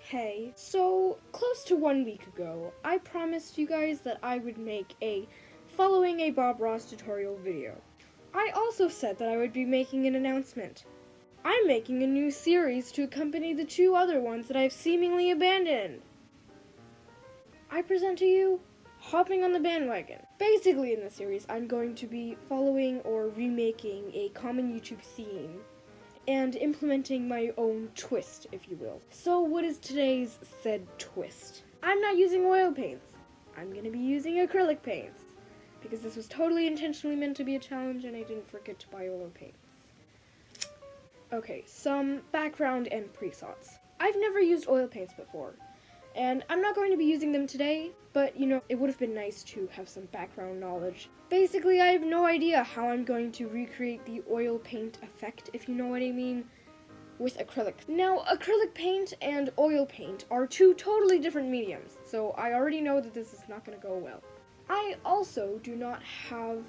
Hey, so close to 1 week ago, I promised you guys that I would make a following a Bob Ross tutorial video. I also said that I would be making an announcement. I'm making a new series to accompany the 2 other ones that I've seemingly abandoned. I present to you Hopping on the Bandwagon. Basically in the series, I'm going to be following or remaking a common YouTube theme and implementing my own twist, if you will. So what is today's said twist? I'm not using oil paints. I'm gonna be using acrylic paints, because this was totally intentionally meant to be a challenge and I didn't forget to buy oil paints. Okay, some background and pre-thoughts. I've never used oil paints before, and I'm not going to be using them today, but you know, it would have been nice to have some background knowledge. Basically, I have no idea how I'm going to recreate the oil paint effect, if you know what I mean, with acrylic. Now, acrylic paint and oil paint are 2 totally different mediums, so I already know that this is not going to go well. I also do not have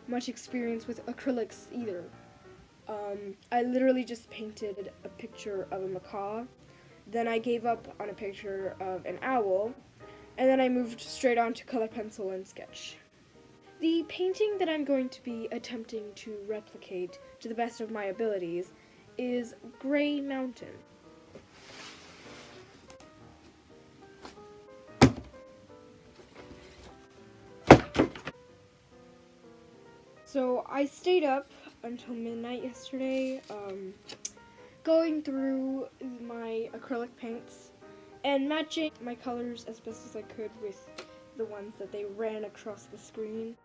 much experience with acrylics either. I literally just painted a picture of a macaw, then I gave up on a picture of an owl, and then I moved straight on to color pencil and sketch. The painting that I'm going to be attempting to replicate to the best of my abilities is Gray Mountain. So I stayed up until midnight yesterday, going through my acrylic paints and matching my colors as best as I could with the ones that they ran across the screen.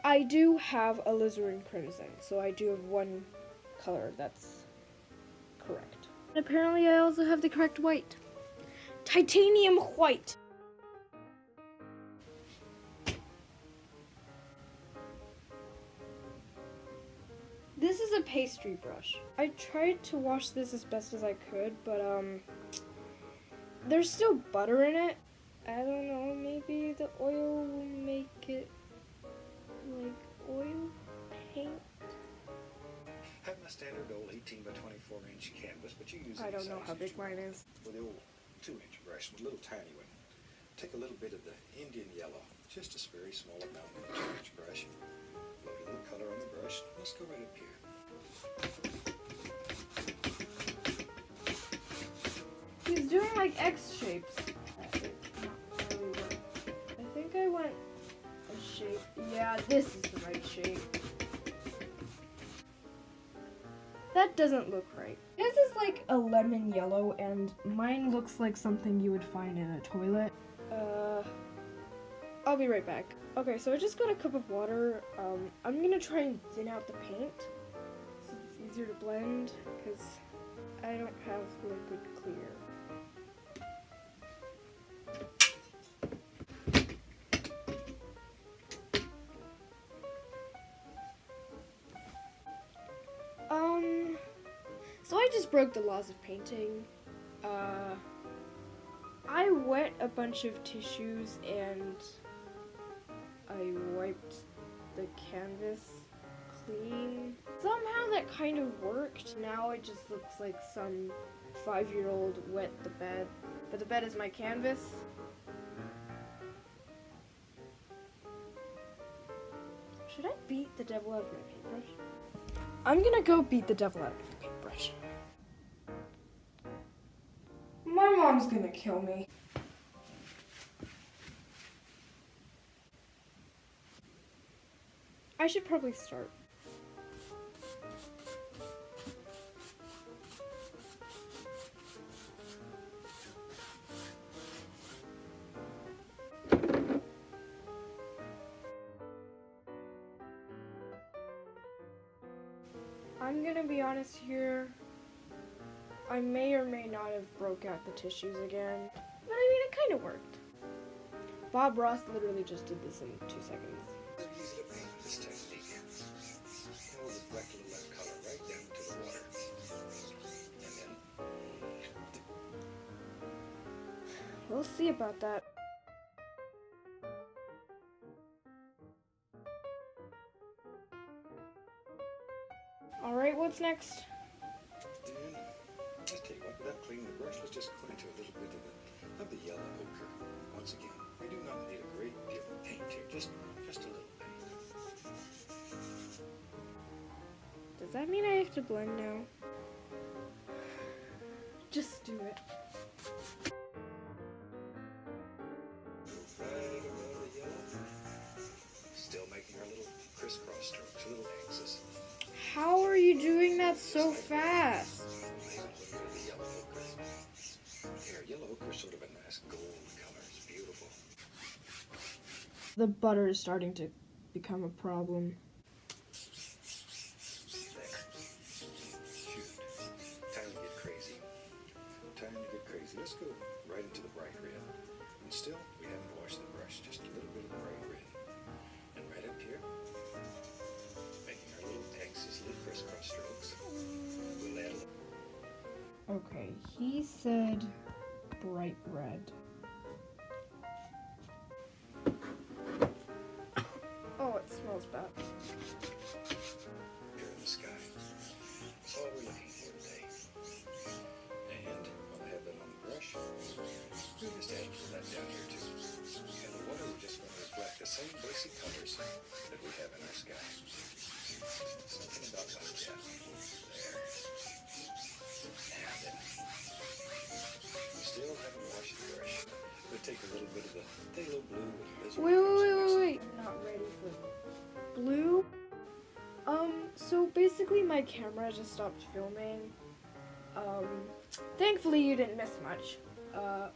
I do have alizarin crimson, so I do have one color that's correct. And apparently I also have the correct white. Titanium white! This is a pastry brush. I tried to wash this as best as I could, but there's still butter in it. I don't know, maybe the oil will make it like oil paint? I have my standard old 18 by 24 inch canvas, but you use I don't know how big mine is. With the old 2-inch brush, with a little tiny one. Take a little bit of the Indian yellow, just a very small amount of the 2-inch brush. Load a little color on the brush. Let's go right up here. He's doing like X shapes. Not really right. I think I went a shape. Yeah, this is the right shape. That doesn't look right. His is like a lemon yellow, and mine looks like something you would find in a toilet. I'll be right back. Okay, so I just got a cup of water. I'm gonna try and thin out the paint so it's easier to blend, because I don't have liquid clear. So I just broke the laws of painting. I wet a bunch of tissues and I wiped the canvas clean. Somehow that kind of worked. Now it just looks like some 5-year-old wet the bed, but the bed is my canvas. Should I beat the devil out of my paintbrush? I'm gonna go beat the devil out of the paintbrush. My mom's gonna kill me. I should probably start. I'm gonna be honest here. I may or may not have broke out the tissues again, but I mean, it kind of worked. Bob Ross literally just did this in 2 seconds. It's easy to paint with this technique. We'll just whack a little of that color right down to the water. And then We'll see about that. Alright, what's next? Then, let's tell you what, without cleaning the brush, let's just go into a little bit of the yellow ochre. Once again, we do not need a great deal of paint here, just a little paint. Does that mean I have to blend now? Just do it. Right above the yellow. Still making our little crisscross strokes, little X's. How are you doing that so fast? Maybe a little bit of the yellow ochre. Here, yellow ochre is sort of a nice gold color. It's beautiful. The butter is starting to become a problem. Shoot. Time to get crazy. Let's go right into the bright red. And still, we haven't washed the brush. Just a little bit of the bright red. And right up here, making our little X's, little crisscross strokes. We'll add a little. Okay, he said bright red. Oh, it smells bad. Here in the sky. That's all we're looking for today. And while I have that on the brush, we'll just add that down here too. And the water, we're just going to reflect the same basic colors that we have in our sky. Something about like that. There. And then, we still haven't washed the brush. We'll take a little bit of the phthalo blue with this. Wait. I'm not ready for blue. So basically my camera just stopped filming. Thankfully you didn't miss much.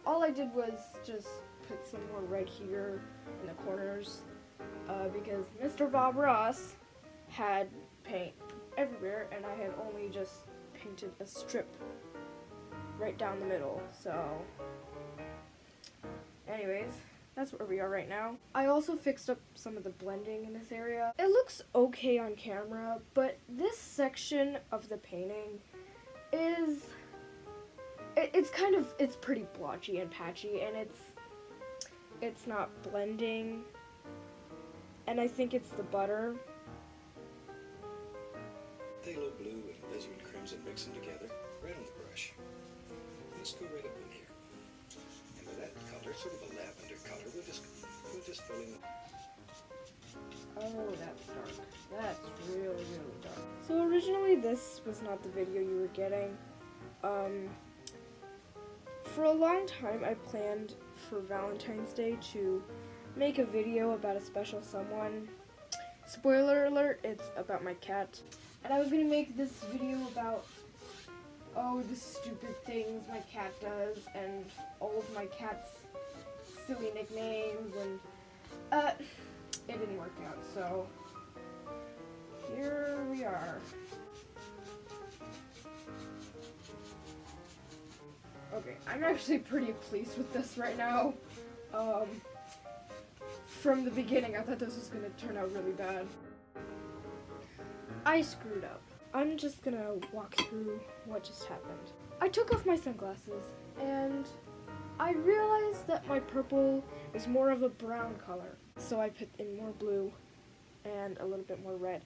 All I did was just put some more red here in the corners, because Mr. Bob Ross had paint everywhere and I had only just painted a strip right down the middle, so anyways, that's where we are right now. I also fixed up some of the blending in this area. It looks okay on camera, but this section of the painting is, it's pretty blotchy and patchy, and it's not blending, and I think it's the butter. Phthalo blue and alizarin crimson, mix them together right on the brush. Let's go right up in here. And with that color, sort of a lavender color, we'll just fill in. Oh, that's dark. That's really, really dark. So originally this was not the video you were getting. For a long time I planned for Valentine's Day to make a video about a special someone. Spoiler alert, it's about my cat. And I was gonna make this video about, oh, the stupid things my cat does and all of my cat's silly nicknames, and it didn't work out, so here we are. Okay, I'm actually pretty pleased with this right now. From the beginning I thought this was gonna turn out really bad. I screwed up. I'm just gonna walk through what just happened. I took off my sunglasses and I realized that my purple is more of a brown color. So I put in more blue and a little bit more red.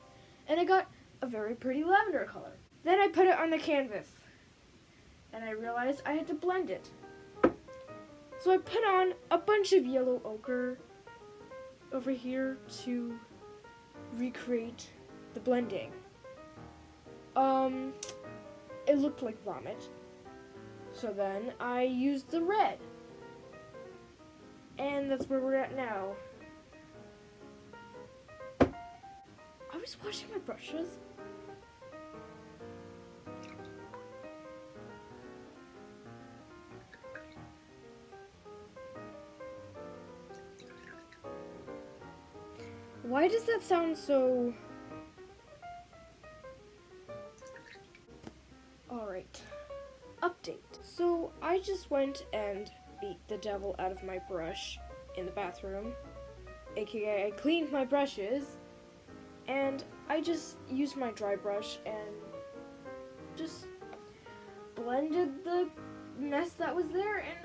And I got a very pretty lavender color. Then I put it on the canvas and I realized I had to blend it. So I put on a bunch of yellow ochre over here to recreate the blending. It looked like vomit. So then I used the red. And that's where we're at now. I was washing my brushes. Why does that sound so... Alright, update. So I just went and beat the devil out of my brush in the bathroom, aka I cleaned my brushes, and I just used my dry brush and just blended the mess that was there, and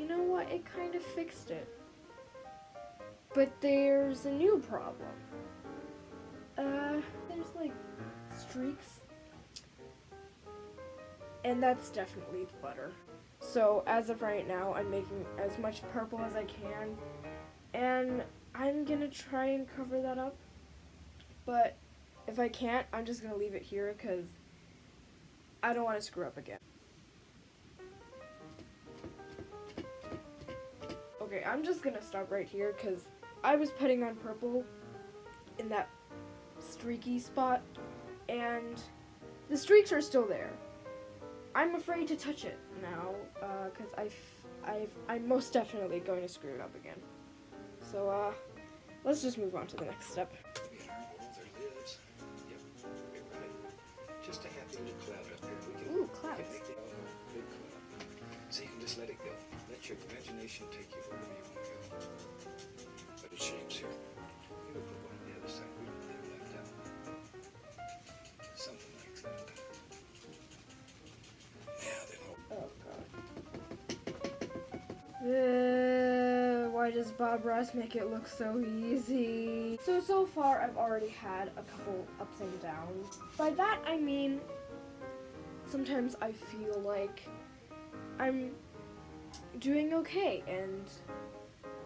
you know what, it kind of fixed it. But there's a new problem. There's like streaks. And that's definitely the butter. So as of right now, I'm making as much purple as I can. And I'm gonna try and cover that up. But if I can't, I'm just gonna leave it here because I don't want to screw up again. Okay, I'm just gonna stop right here because I was putting on purple in that streaky spot, and the streaks are still there. I'm afraid to touch it now because I'm most definitely going to screw it up again. So let's just move on to the next step. In our world, there lives, yep, you're right, just a happy little cloud up there. We can, Ooh, we clouds. can make it all a big cloud. So you can just let it go. Let your imagination take you wherever you want to go. But it shapes here. You would put one on the other side. We don't have left out. Something like that. Now then, Oh god. Why does Bob Ross make it look so easy? So far I've already had a couple ups and downs. By that I mean sometimes I feel like I'm doing okay and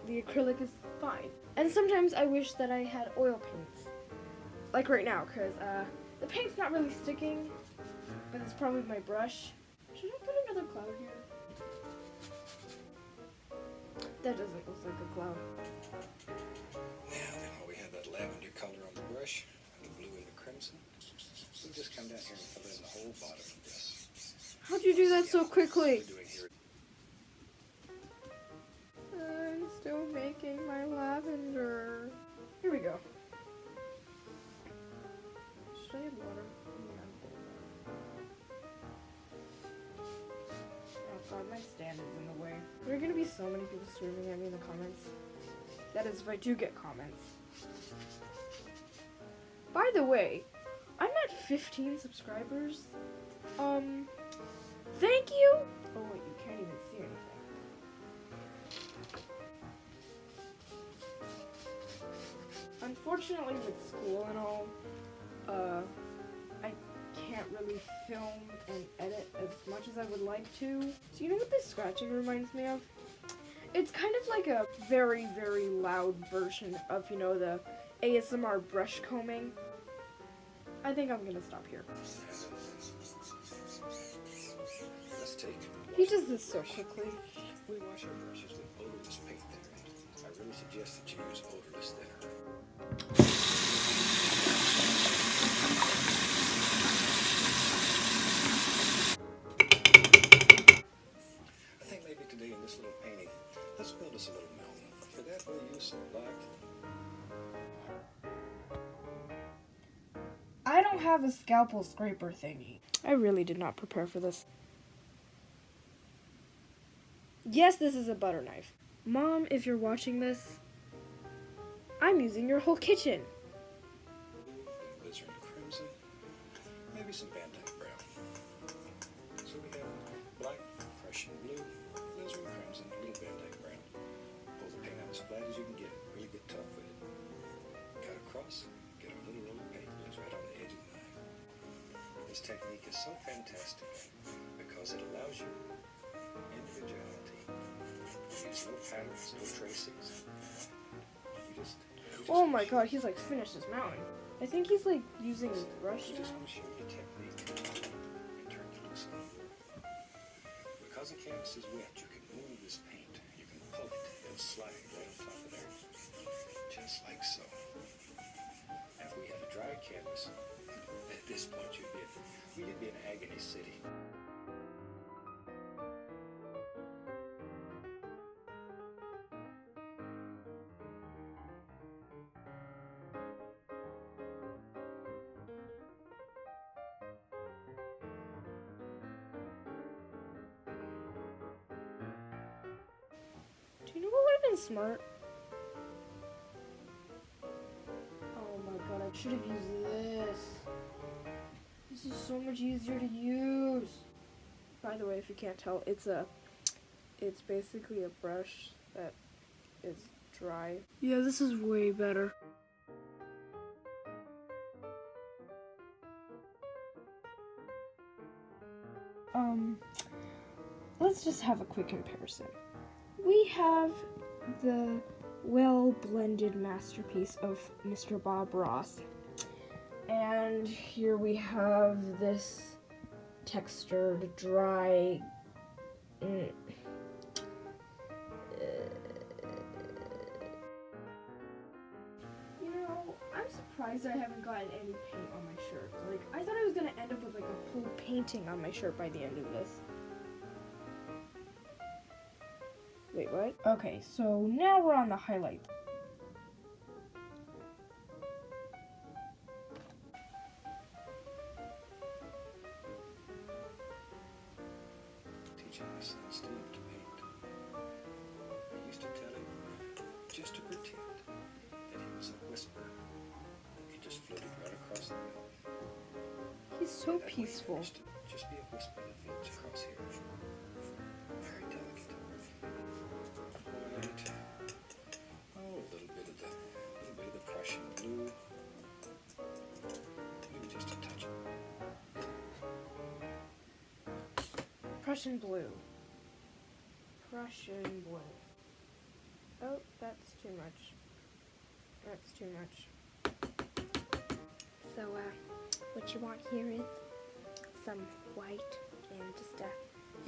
the acrylic is fine. And sometimes I wish that I had oil paints. Like right now, because the paint's not really sticking, but it's probably my brush. Should I put another cloud here? That doesn't look like a cloud. now then, while we have that lavender color on the brush, and the blue and the crimson, we'll just come down here and fill in the whole bottom of this. How'd you do that so quickly? We're doing here. I'm still making my lavender. Here we go. Should I add water? Oh god, my stand is in the way. There are gonna be so many people screaming at me in the comments. That is if I do get comments. By the way, I'm at 15 subscribers. Thank you! Oh wait, you can't even see anything. Unfortunately with school and all, I can't really film and edit as much as I would like to. So you know what this scratching reminds me of? It's kind of like a very, very loud version of, you know, the ASMR brush combing. I think I'm gonna stop here. Let's take. He does this so quickly. We wash our brushes with odorless paint thinner. I really suggest that you use odorless thinner. I think maybe today in this little painting, let's build us a little mountain. For that, we'll use some black. I don't have a scalpel scraper thingy. I really did not prepare for this. Yes, this is a butter knife. Mom, if you're watching this, I'm using your whole kitchen. Glycerin crimson, maybe some Van Dyke brown. So we have black, Prussian blue, glycerin crimson, a little Van Dyke brown. Pull the paint out as flat as you can get it. Really get tough with it. Cut across, get a little roll of paint, lays right on the edge of the knife. This technique is so fantastic because it allows you individuality. You use no patterns, no tracings. You just Oh my god, he's like finished his mountain. I think he's like using his brush. You just want to show you the technique and turn it loose. Because the canvas is wet, you can move this paint. You can pull it and slide it right on top of there. Just like so. If we had a dry canvas, at this point you'd be in Agony City. Do you know what would have been smart? Oh my god, I should have used this. This is so much easier to use. By the way, if you can't tell, it's a it's basically a brush that is dry. Yeah, this is way better. Let's just have a quick comparison. We have the well-blended masterpiece of Mr. Bob Ross. And here we have this textured, dry... You know, I'm surprised I haven't gotten any paint on my shirt. Like, I thought I was gonna end up with like a whole painting on my shirt by the end of this. Wait, what? Okay, so now we're on the highlight. Teaching my son Steve to paint. I used to tell him just to pretend that he was a whisper. He just floated right across the room. He's so peaceful. Just be a whisper that floats across here. Very delicate. Quiet. Oh, a little bit of the Prussian blue. Maybe just a touch of Prussian blue. Prussian blue. Oh, that's too much. That's too much. So, what you want here is some white and just a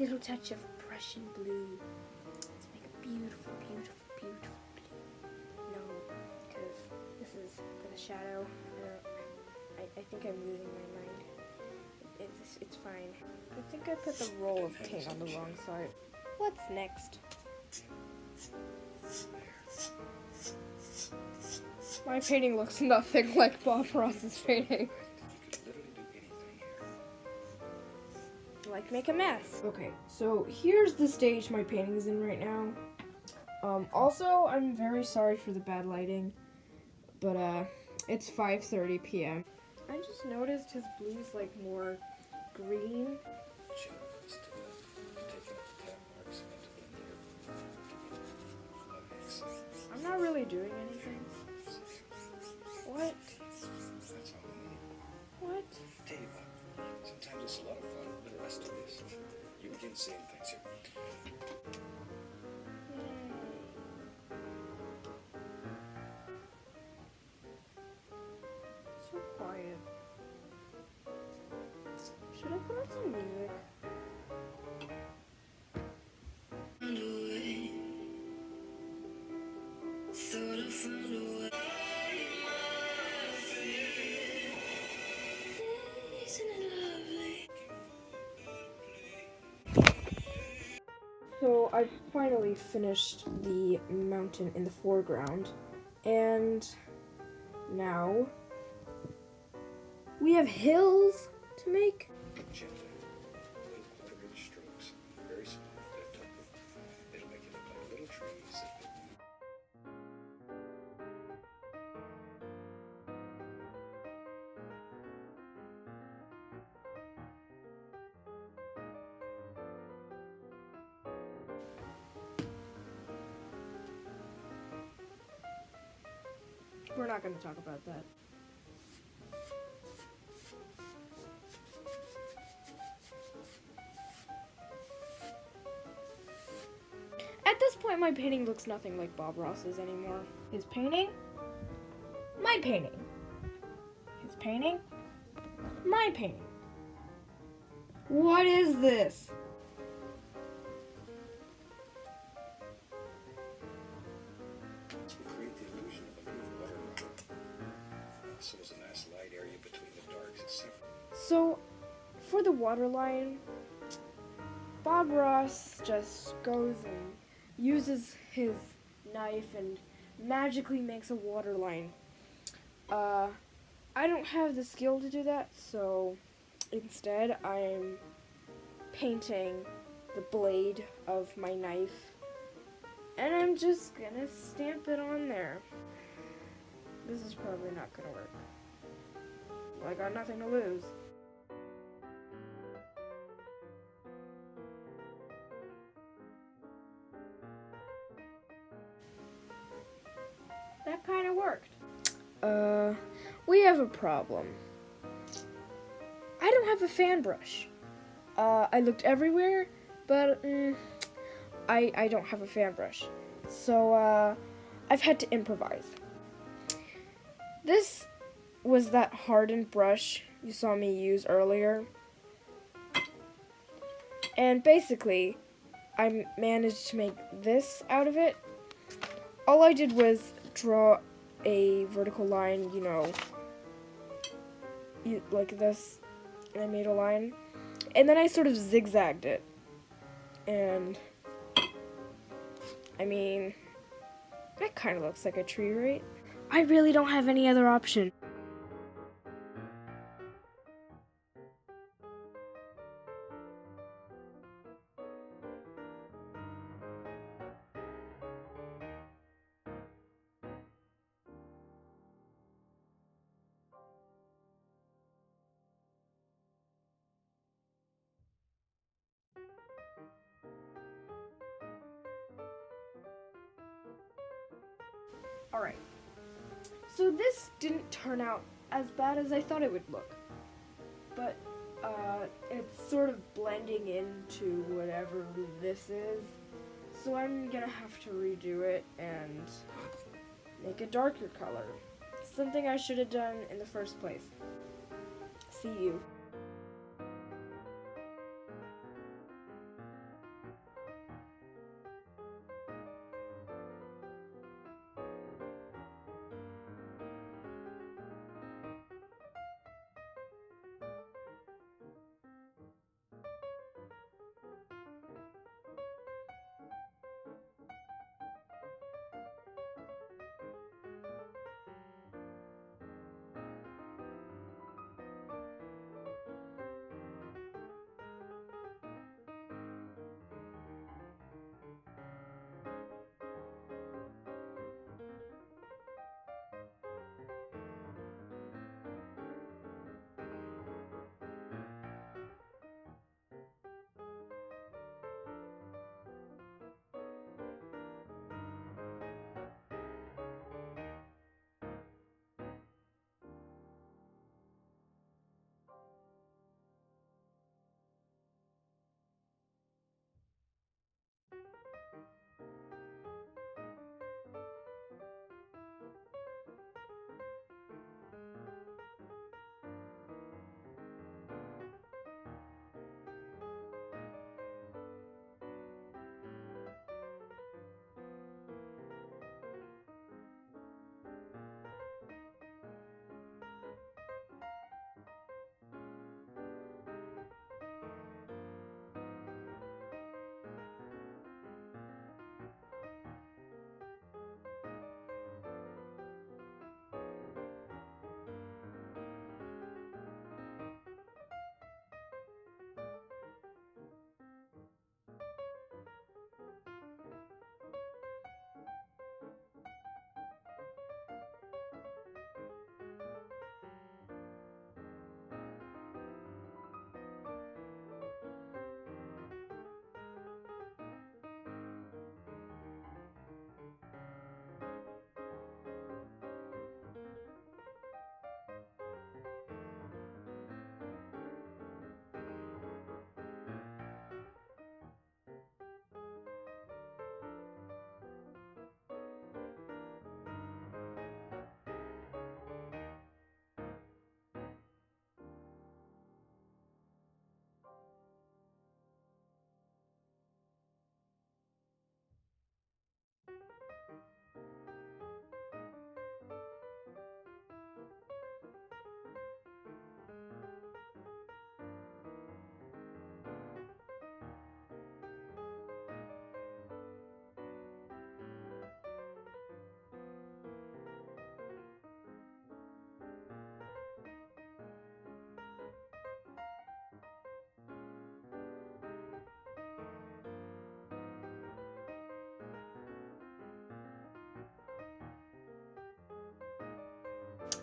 little touch of Prussian blue to make a beautiful, beautiful, beautiful blue. No, because this is for the shadow. I think I'm losing my mind. It's fine. I think I put the roll of paint on the wrong side. What's next? My painting looks nothing like Bob Ross's painting. You could literally do anything here. Like make a mess. Okay, so here's the stage my painting is in right now. Also, I'm very sorry for the bad lighting, but it's 5:30 p.m. I just noticed his blue's like more green. Just taking the tap marks into the mirror. I'm not really doing anything. What? That's all I need. What? Tell you what, sometimes it's a lot of fun, but the rest of this, you begin seeing things here. So quiet. Should I put on some music? So I finally finished the mountain in the foreground, and now we have hills to make. Gently, little quick strokes, very small, lift up. It'll make it look like little trees. We're not going to talk about that. At this point, my painting looks nothing like Bob Ross's anymore. His painting, my painting. His painting, my painting. What is this? To create the illusion of a little waterline. So there's a nice light area between the darks. So, for the waterline, Bob Ross just goes and uses his knife and magically makes a waterline. I don't have the skill to do that, so instead I'm painting the blade of my knife, and I'm just gonna stamp it on there. This is probably not gonna work. Well, I got nothing to lose. that kind of worked. We have a problem. I don't have a fan brush. I looked everywhere, but I don't have a fan brush. So, I've had to improvise. This was that hardened brush you saw me use earlier. And basically, I managed to make this out of it. All I did was draw a vertical line, you know, like this, and I made a line. And then I sort of zigzagged it. And, I mean, that kind of looks like a tree, right? I really don't have any other option. Alright, so this didn't turn out as bad as I thought it would look, but it's sort of blending into whatever this is, so I'm gonna have to redo it and make a darker color, something I should have done in the first place. See you.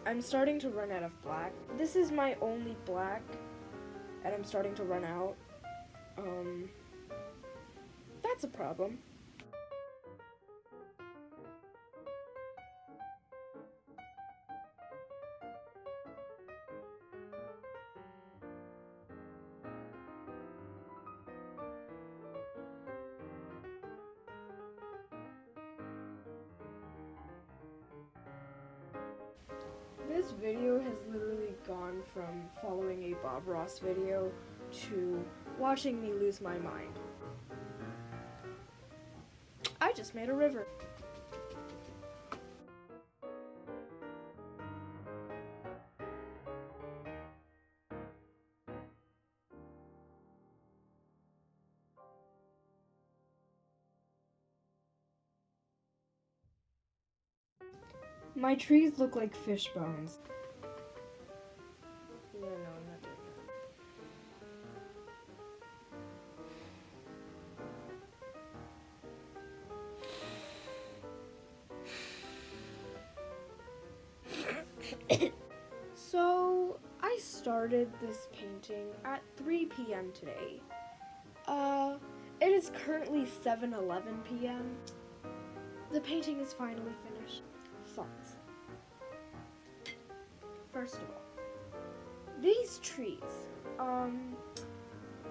I'm starting to run out of black. This is my only black, and I'm starting to run out. That's a problem. This video has literally gone from following a Bob Ross video to watching me lose my mind. I just made a river. My trees look like fish bones. Yeah, no, I'm not doing that. So, I started this painting at 3 p.m. today. It is currently 7:11 p.m. The painting is finally finished. Thoughts. First of all, these trees,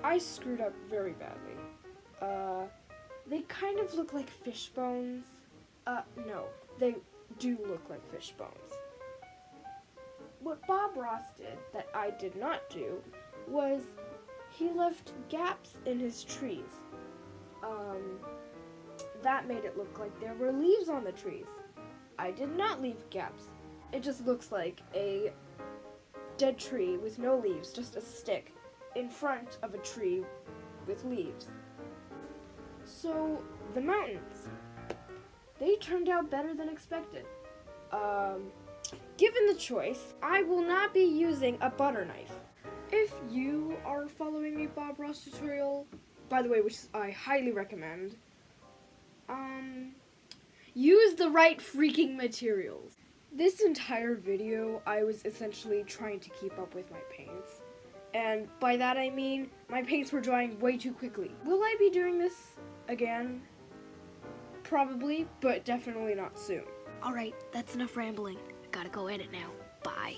I screwed up very badly. They kind of look like fish bones. No, they do look like fish bones. What Bob Ross did that I did not do was he left gaps in his trees. That made it look like there were leaves on the trees. I did not leave gaps. It just looks like a dead tree with no leaves, just a stick in front of a tree with leaves. So, the mountains, they turned out better than expected. Given the choice, I will not be using a butter knife. If you are following a Bob Ross tutorial, by the way, which I highly recommend, use the right freaking materials. This entire video, I was essentially trying to keep up with my paints. And by that I mean, my paints were drying way too quickly. Will I be doing this again? Probably, but definitely not soon. Alright, that's enough rambling. I gotta go edit now. Bye.